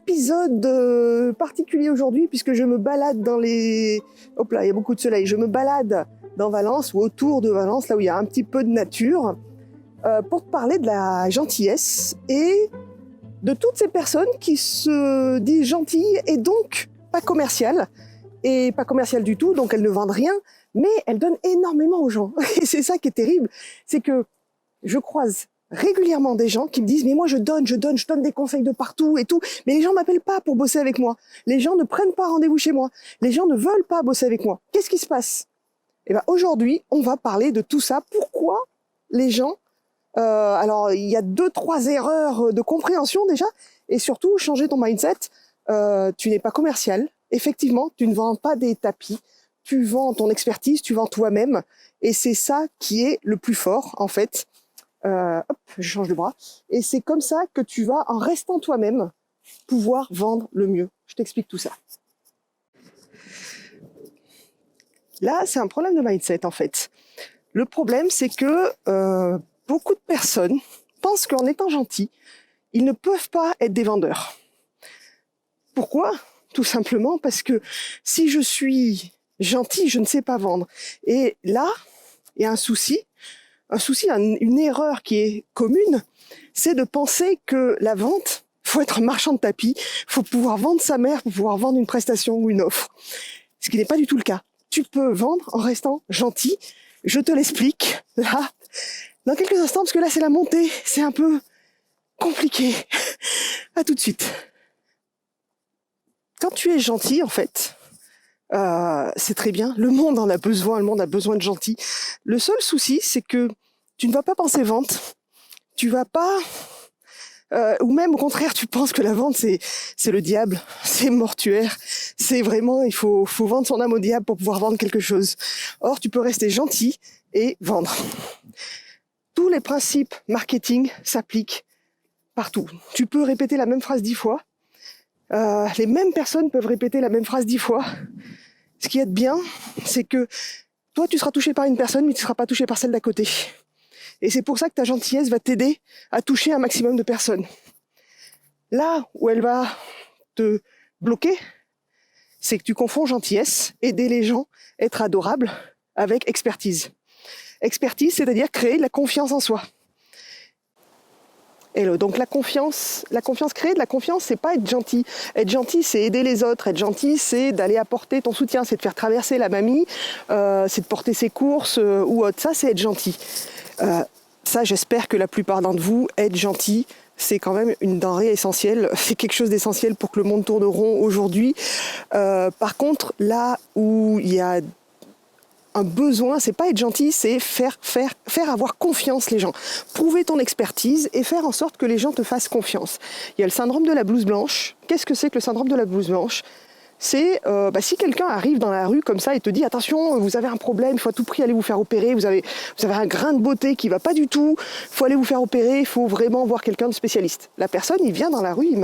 épisode particulier aujourd'hui puisque je me balade dans les... Hop là, il y a beaucoup de soleil. Je me balade dans Valence ou autour de Valence, là où il y a un petit peu de nature, pour te parler de la gentillesse et de toutes ces personnes qui se disent gentilles et donc pas commerciales. Et pas commerciales du tout, donc elles ne vendent rien, mais elles donnent énormément aux gens. Et c'est ça qui est terrible, c'est que je croise régulièrement des gens qui me disent « mais moi je donne des conseils de partout et tout, mais les gens m'appellent pas pour bosser avec moi. Les gens ne prennent pas rendez-vous chez moi. Les gens ne veulent pas bosser avec moi. Qu'est-ce qui se passe ?» Et ben aujourd'hui, on va parler de tout ça. Pourquoi les gens... alors, il y a 2-3 erreurs de compréhension déjà, et surtout, changer ton mindset. Tu n'es pas commercial. Effectivement, tu ne vends pas des tapis. Tu vends ton expertise, tu vends toi-même. Et c'est ça qui est le plus fort, en fait. Hop, je change de bras. Et c'est comme ça que tu vas, en restant toi-même, pouvoir vendre le mieux. Je t'explique tout ça. Là, c'est un problème de mindset, en fait. Le problème, c'est que beaucoup de personnes pensent qu'en étant gentils, ils ne peuvent pas être des vendeurs. Pourquoi ? Tout simplement parce que si je suis gentil, je ne sais pas vendre. Et là, il y a un souci, une erreur qui est commune, c'est de penser que la vente, faut être marchand de tapis, faut pouvoir vendre sa mère pour pouvoir vendre une prestation ou une offre. Ce qui n'est pas du tout le cas. Tu peux vendre en restant gentil. Je te l'explique là, dans quelques instants, parce que là c'est la montée, c'est un peu compliqué. À tout de suite. Quand tu es gentil, en fait, c'est très bien. Le monde en a besoin, le monde a besoin de gentils. Le seul souci, c'est que tu ne vas pas penser vente. Tu vas pas... ou même au contraire, tu penses que la vente, c'est le diable, c'est mortuaire. C'est vraiment, il faut vendre son âme au diable pour pouvoir vendre quelque chose. Or, tu peux rester gentil et vendre. Tous les principes marketing s'appliquent partout. Tu peux répéter la même phrase 10 fois. Les mêmes personnes peuvent répéter la même phrase 10 fois. Ce qui est bien, c'est que toi, tu seras touché par une personne, mais tu ne seras pas touché par celle d'à côté. Et c'est pour ça que ta gentillesse va t'aider à toucher un maximum de personnes. Là où elle va te bloquer, c'est que tu confonds gentillesse, aider les gens, être adorable, avec expertise. Expertise, c'est-à-dire créer de la confiance en soi. Et donc la confiance, créer de la confiance, c'est pas être gentil. Être gentil, c'est aider les autres. Être gentil, c'est d'aller apporter ton soutien, c'est de faire traverser la mamie, c'est de porter ses courses ou autre. Ça, c'est être gentil. Ça, j'espère que la plupart d'entre vous, être gentil, c'est quand même une denrée essentielle. C'est quelque chose d'essentiel pour que le monde tourne rond aujourd'hui. Par contre, là où il y a un besoin, c'est pas être gentil, c'est faire avoir confiance les gens. Prouver ton expertise et faire en sorte que les gens te fassent confiance. Il y a le syndrome de la blouse blanche. Qu'est-ce que c'est que le syndrome de la blouse blanche ? C'est si quelqu'un arrive dans la rue comme ça et te dit « Attention, vous avez un problème, il faut à tout prix aller vous faire opérer, vous avez un grain de beauté qui va pas du tout, il faut aller vous faire opérer, il faut vraiment voir quelqu'un de spécialiste. » La personne, il vient dans la rue, il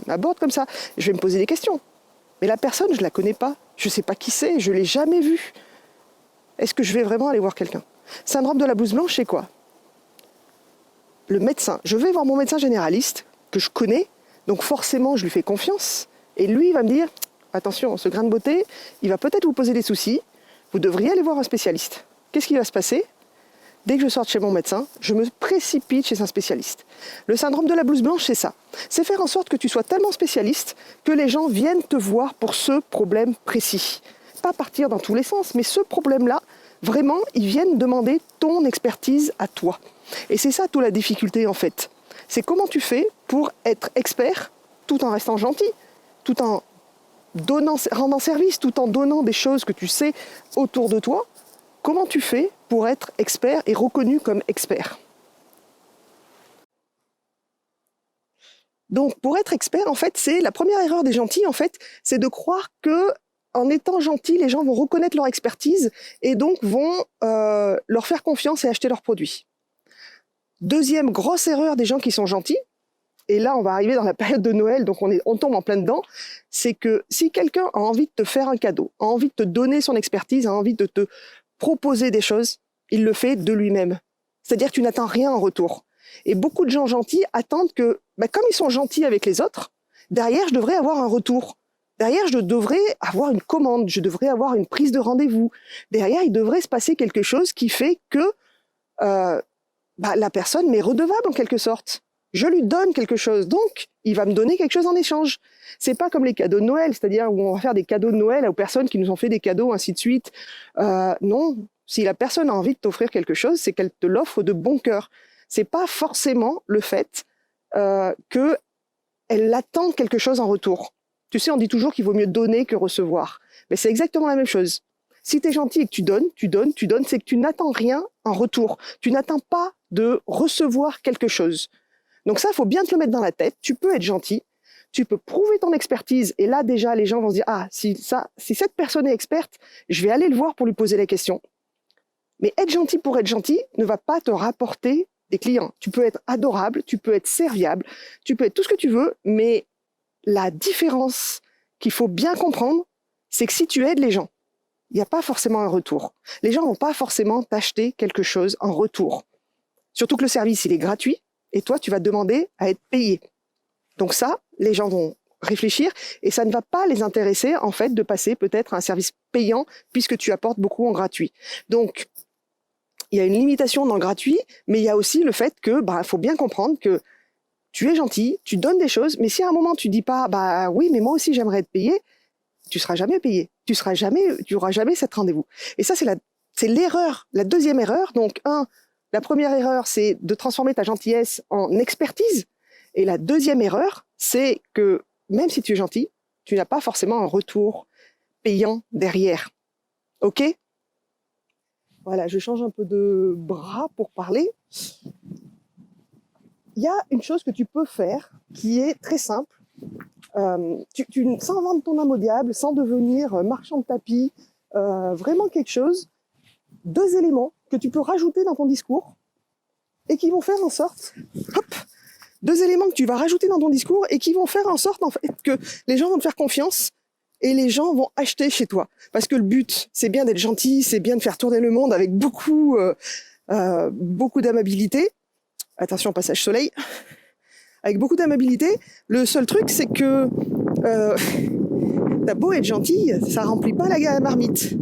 m'aborde comme ça. Je vais me poser des questions. Mais la personne, je la connais pas, je sais pas qui c'est, je l'ai jamais vue. Est-ce que je vais vraiment aller voir quelqu'un ? Syndrome de la blouse blanche, c'est quoi ? Le médecin. Je vais voir mon médecin généraliste, que je connais, donc forcément je lui fais confiance, et lui il va me dire « Attention, ce grain de beauté, il va peut-être vous poser des soucis, vous devriez aller voir un spécialiste. » Qu'est-ce qui va se passer ? Dès que je sors de chez mon médecin, je me précipite chez un spécialiste. Le syndrome de la blouse blanche, c'est ça. C'est faire en sorte que tu sois tellement spécialiste que les gens viennent te voir pour ce problème précis. Pas partir dans tous les sens, mais ce problème-là, vraiment, ils viennent demander ton expertise à toi. Et c'est ça toute la difficulté en fait. C'est comment tu fais pour être expert tout en restant gentil, tout en rendant service, tout en donnant des choses que tu sais autour de toi. Comment tu fais pour être expert et reconnu comme expert ? Donc, pour être expert, en fait, c'est la première erreur des gentils, en fait, c'est de croire que en étant gentil, les gens vont reconnaître leur expertise et donc vont leur faire confiance et acheter leurs produits. Deuxième grosse erreur des gens qui sont gentils, et là on va arriver dans la période de Noël, donc on tombe en plein dedans, c'est que si quelqu'un a envie de te faire un cadeau, a envie de te donner son expertise, a envie de te proposer des choses, il le fait de lui-même. C'est-à-dire que tu n'attends rien en retour. Et beaucoup de gens gentils attendent que, comme ils sont gentils avec les autres, Derrière, je devrais avoir un retour. Derrière, je devrais avoir une commande, je devrais avoir une prise de rendez-vous. Derrière, il devrait se passer quelque chose qui fait que la personne m'est redevable en quelque sorte. Je lui donne quelque chose, donc il va me donner quelque chose en échange. C'est pas comme les cadeaux de Noël, c'est-à-dire où on va faire des cadeaux de Noël aux personnes qui nous ont fait des cadeaux, ainsi de suite. Non, si la personne a envie de t'offrir quelque chose, c'est qu'elle te l'offre de bon cœur. C'est pas forcément le fait que elle attend quelque chose en retour. Tu sais, on dit toujours qu'il vaut mieux donner que recevoir. Mais c'est exactement la même chose. Si tu es gentil et que tu donnes, c'est que tu n'attends rien en retour. Tu n'attends pas de recevoir quelque chose. Donc ça, il faut bien te le mettre dans la tête. Tu peux être gentil, tu peux prouver ton expertise. Et là, déjà, les gens vont se dire, ah, si cette personne est experte, je vais aller le voir pour lui poser la question. Mais être gentil pour être gentil ne va pas te rapporter des clients. Tu peux être adorable, tu peux être serviable, tu peux être tout ce que tu veux, mais la différence qu'il faut bien comprendre, c'est que si tu aides les gens, il n'y a pas forcément un retour. Les gens ne vont pas forcément t'acheter quelque chose en retour. Surtout que le service, il est gratuit et toi, tu vas demander à être payé. Donc ça, les gens vont réfléchir et ça ne va pas les intéresser en fait de passer peut-être à un service payant puisque tu apportes beaucoup en gratuit. Donc, il y a une limitation dans le gratuit, mais il y a aussi le fait que faut bien comprendre que tu es gentil, tu donnes des choses, mais si à un moment tu dis pas oui, mais moi aussi j'aimerais être payé, tu seras jamais payé. Tu auras jamais cet rendez-vous. Et ça, c'est l'erreur, la deuxième erreur. Donc, la première erreur, c'est de transformer ta gentillesse en expertise. Et la deuxième erreur, c'est que même si tu es gentil, tu n'as pas forcément un retour payant derrière. OK ? Voilà, je change un peu de bras pour parler. Il y a une chose que tu peux faire qui est très simple. Sans vendre ton âme au diable, sans devenir marchand de tapis, vraiment quelque chose, 2 éléments que tu peux rajouter dans ton discours et qui vont faire en sorte, 2 éléments que tu vas rajouter dans ton discours et qui vont faire en sorte en fait, que les gens vont te faire confiance et les gens vont acheter chez toi. Parce que le but, c'est bien d'être gentil, c'est bien de faire tourner le monde avec beaucoup d'amabilité. Attention, passage soleil. Avec beaucoup d'amabilité. Le seul truc, c'est que t'as beau être gentil, ça remplit pas la marmite.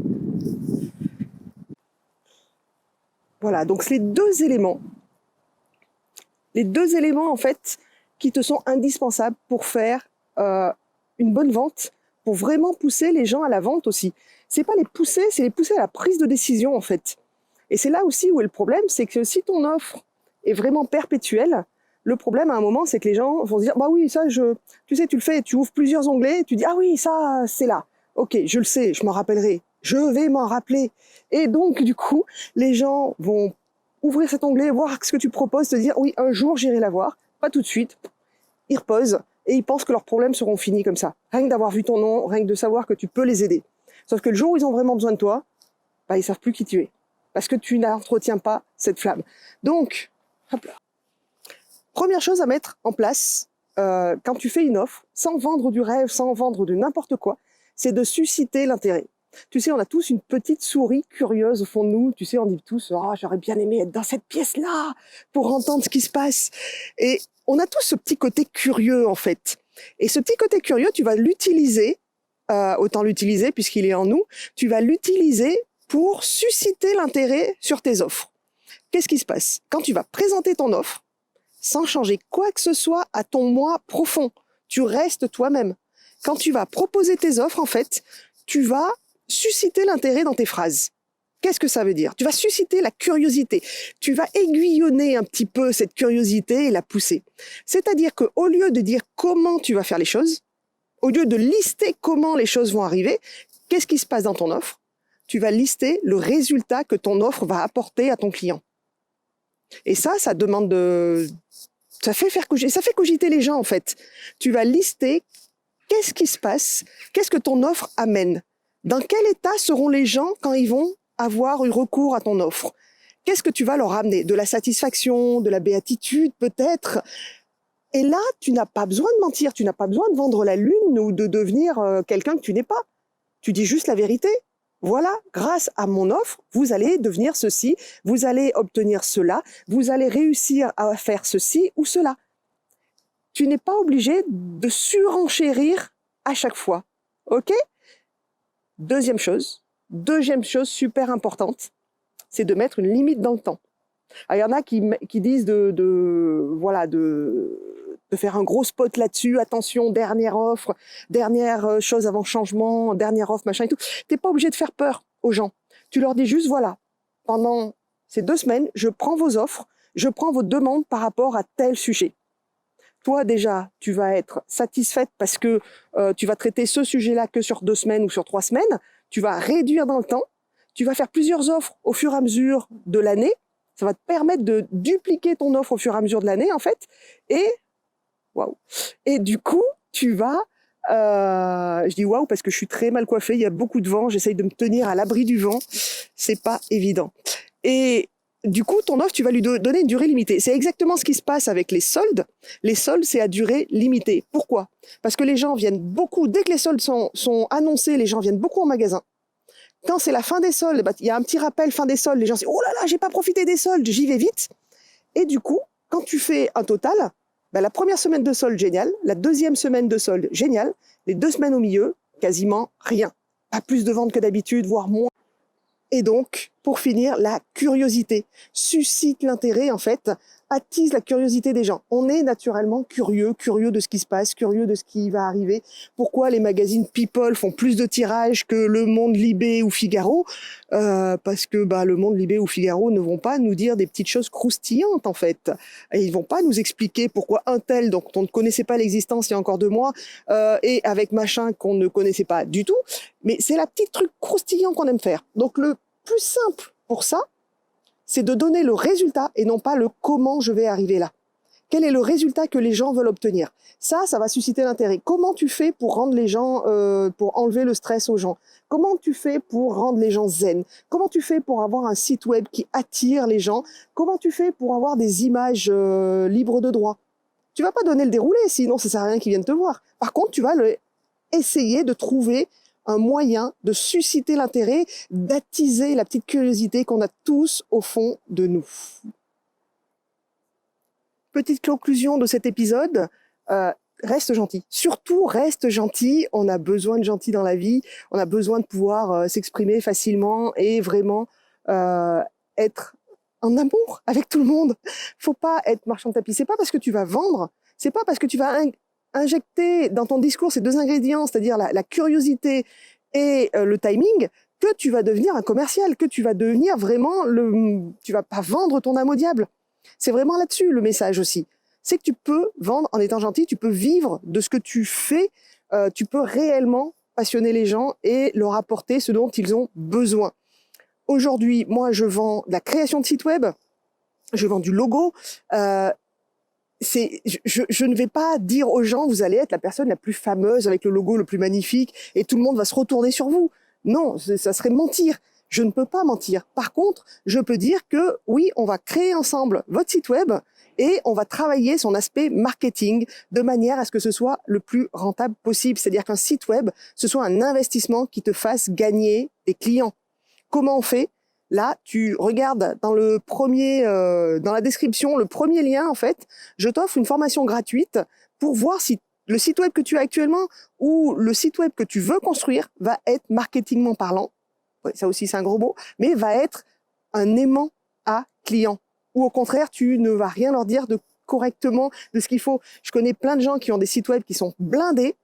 Voilà, donc c'est les 2 éléments. Les 2 éléments, en fait, qui te sont indispensables pour faire une bonne vente, pour vraiment pousser les gens à la vente aussi. C'est pas les pousser, c'est les pousser à la prise de décision, en fait. Et c'est là aussi où est le problème, c'est que si ton offre est vraiment perpétuelle, le problème à un moment, c'est que les gens vont se dire, oui, ça, tu sais, tu le fais, tu ouvres plusieurs onglets, tu dis, ah oui, ça, c'est là. Ok, je le sais, je m'en rappellerai. Je vais m'en rappeler. Et donc, du coup, les gens vont ouvrir cet onglet, voir ce que tu proposes, te dire, oui, un jour, j'irai la voir. Pas tout de suite. Ils reposent et ils pensent que leurs problèmes seront finis comme ça. Rien que d'avoir vu ton nom, rien que de savoir que tu peux les aider. Sauf que le jour où ils ont vraiment besoin de toi, ils savent plus qui tu es. Parce que tu n'entretiens pas cette flamme. Donc, hop là. Première chose à mettre en place quand tu fais une offre, sans vendre du rêve, sans vendre de n'importe quoi, c'est de susciter l'intérêt. Tu sais, on a tous une petite souris curieuse au fond de nous. Tu sais, on dit tous, j'aurais bien aimé être dans cette pièce-là pour entendre ce qui se passe. Et on a tous ce petit côté curieux, en fait. Et ce petit côté curieux, tu vas l'utiliser, autant l'utiliser puisqu'il est en nous, tu vas l'utiliser pour susciter l'intérêt sur tes offres. Qu'est-ce qui se passe? Quand tu vas présenter ton offre, sans changer quoi que ce soit à ton moi profond, tu restes toi-même. Quand tu vas proposer tes offres, en fait, tu vas susciter l'intérêt dans tes phrases. Qu'est-ce que ça veut dire? Tu vas susciter la curiosité. Tu vas aiguillonner un petit peu cette curiosité et la pousser. C'est-à-dire qu'au lieu de dire comment tu vas faire les choses, au lieu de lister comment les choses vont arriver, qu'est-ce qui se passe dans ton offre? Tu vas lister le résultat que ton offre va apporter à ton client. Et ça demande ça fait cogiter les gens, en fait. Tu vas lister qu'est-ce qui se passe, qu'est-ce que ton offre amène. Dans quel état seront les gens quand ils vont avoir eu recours à ton offre? Qu'est-ce que tu vas leur amener? De la satisfaction, de la béatitude, peut-être? Et là, tu n'as pas besoin de mentir, tu n'as pas besoin de vendre la lune ou de devenir quelqu'un que tu n'es pas. Tu dis juste la vérité. Voilà, grâce à mon offre, vous allez devenir ceci, vous allez obtenir cela, vous allez réussir à faire ceci ou cela. Tu n'es pas obligé de surenchérir à chaque fois. OK? Deuxième chose super importante, c'est de mettre une limite dans le temps. Alors, il y en a qui disent de faire un gros spot là-dessus. Attention, dernière offre, dernière chose avant changement, dernière offre, machin et tout. T'es pas obligé de faire peur aux gens. Tu leur dis juste, voilà, pendant ces 2 semaines, je prends vos offres, je prends vos demandes par rapport à tel sujet. Toi, déjà, tu vas être satisfaite parce que tu vas traiter ce sujet-là que sur 2 semaines ou sur 3 semaines. Tu vas réduire dans le temps. Tu vas faire plusieurs offres au fur et à mesure de l'année. Ça va te permettre de dupliquer ton offre au fur et à mesure de l'année, en fait. Et, waouh. Et du coup, tu vas... je dis waouh parce que je suis très mal coiffée. Il y a beaucoup de vent. J'essaye de me tenir à l'abri du vent. C'est pas évident. Et du coup, ton offre, tu vas lui donner une durée limitée. C'est exactement ce qui se passe avec les soldes. Les soldes, c'est à durée limitée. Pourquoi? Parce que les gens viennent beaucoup, dès que les soldes sont annoncés, les gens viennent beaucoup en magasin. Quand c'est la fin des soldes, il y a un petit rappel fin des soldes, les gens se disent « Oh là là, j'ai pas profité des soldes, j'y vais vite ». Et du coup, quand tu fais un total, la première semaine de solde, génial. La deuxième semaine de solde, génial. Les 2 semaines au milieu, quasiment rien. Pas plus de ventes que d'habitude, voire moins. Et donc, pour finir, la curiosité suscite l'intérêt, en fait, attise la curiosité des gens. On est naturellement curieux de ce qui se passe, curieux de ce qui va arriver. Pourquoi les magazines People font plus de tirages que Le Monde, Libé ou Figaro? Parce que Le Monde, Libé ou Figaro ne vont pas nous dire des petites choses croustillantes, en fait. Et ils vont pas nous expliquer pourquoi un tel, dont on ne connaissait pas l'existence il y a encore 2 mois, et avec machin qu'on ne connaissait pas du tout. Mais c'est la petite truc croustillant qu'on aime faire. Donc le plus simple pour ça, c'est de donner le résultat et non pas le comment je vais arriver là. Quel est le résultat que les gens veulent obtenir? Ça va susciter l'intérêt. Comment tu fais pour rendre les gens, pour enlever le stress aux gens? Comment tu fais pour rendre les gens zen? Comment tu fais pour avoir un site web qui attire les gens? Comment tu fais pour avoir des images libres de droit? Tu vas pas donner le déroulé, sinon ça sert à rien qu'ils viennent te voir. Par contre, tu vas essayer de trouver un moyen de susciter l'intérêt, d'attiser la petite curiosité qu'on a tous au fond de nous. Petite conclusion de cet épisode, reste gentil. Surtout, reste gentil. On a besoin de gentil dans la vie. On a besoin de pouvoir s'exprimer facilement et vraiment être en amour avec tout le monde. Faut pas être marchand de tapis. C'est pas parce que tu vas vendre, c'est pas parce que tu vas injecter dans ton discours ces 2 ingrédients, c'est-à-dire la curiosité et le timing, que tu vas devenir un commercial, que tu vas devenir vraiment tu vas pas vendre ton âme au diable. C'est vraiment là-dessus le message aussi. C'est que tu peux vendre en étant gentil, tu peux vivre de ce que tu fais, tu peux réellement passionner les gens et leur apporter ce dont ils ont besoin. Aujourd'hui, moi, je vends de la création de sites web, je vends du logo. Je ne vais pas dire aux gens, vous allez être la personne la plus fameuse avec le logo le plus magnifique et tout le monde va se retourner sur vous. Non, ça serait mentir. Je ne peux pas mentir. Par contre, je peux dire que oui, on va créer ensemble votre site web et on va travailler son aspect marketing de manière à ce que ce soit le plus rentable possible. C'est-à-dire qu'un site web, ce soit un investissement qui te fasse gagner des clients. Comment on fait? Là, tu regardes dans dans la description, le premier lien, en fait, je t'offre une formation gratuite pour voir si le site web que tu as actuellement ou le site web que tu veux construire va être marketingment parlant. Ouais, ça aussi, c'est un gros mot, mais va être un aimant à clients. Ou au contraire, tu ne vas rien leur dire correctement de ce qu'il faut. Je connais plein de gens qui ont des sites web qui sont blindés,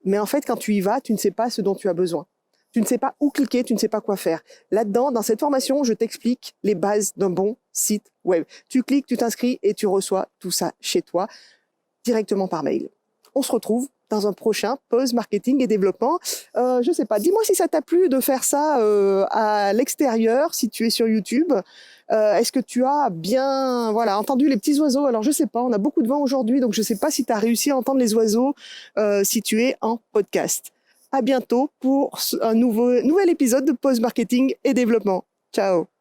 mais en fait, quand tu y vas, tu ne sais pas ce dont tu as besoin. Tu ne sais pas où cliquer, tu ne sais pas quoi faire. Là-dedans, dans cette formation, je t'explique les bases d'un bon site web. Tu cliques, tu t'inscris et tu reçois tout ça chez toi directement par mail. On se retrouve dans un prochain Pause Marketing et Développement. Je sais pas, dis-moi si ça t'a plu de faire ça à l'extérieur, si tu es sur YouTube. Est-ce que tu as bien entendu les petits oiseaux? Alors je sais pas, on a beaucoup de vent aujourd'hui, donc je sais pas si tu as réussi à entendre les oiseaux si tu es en podcast. À bientôt pour un nouvel épisode de Pause Marketing et Développement. Ciao.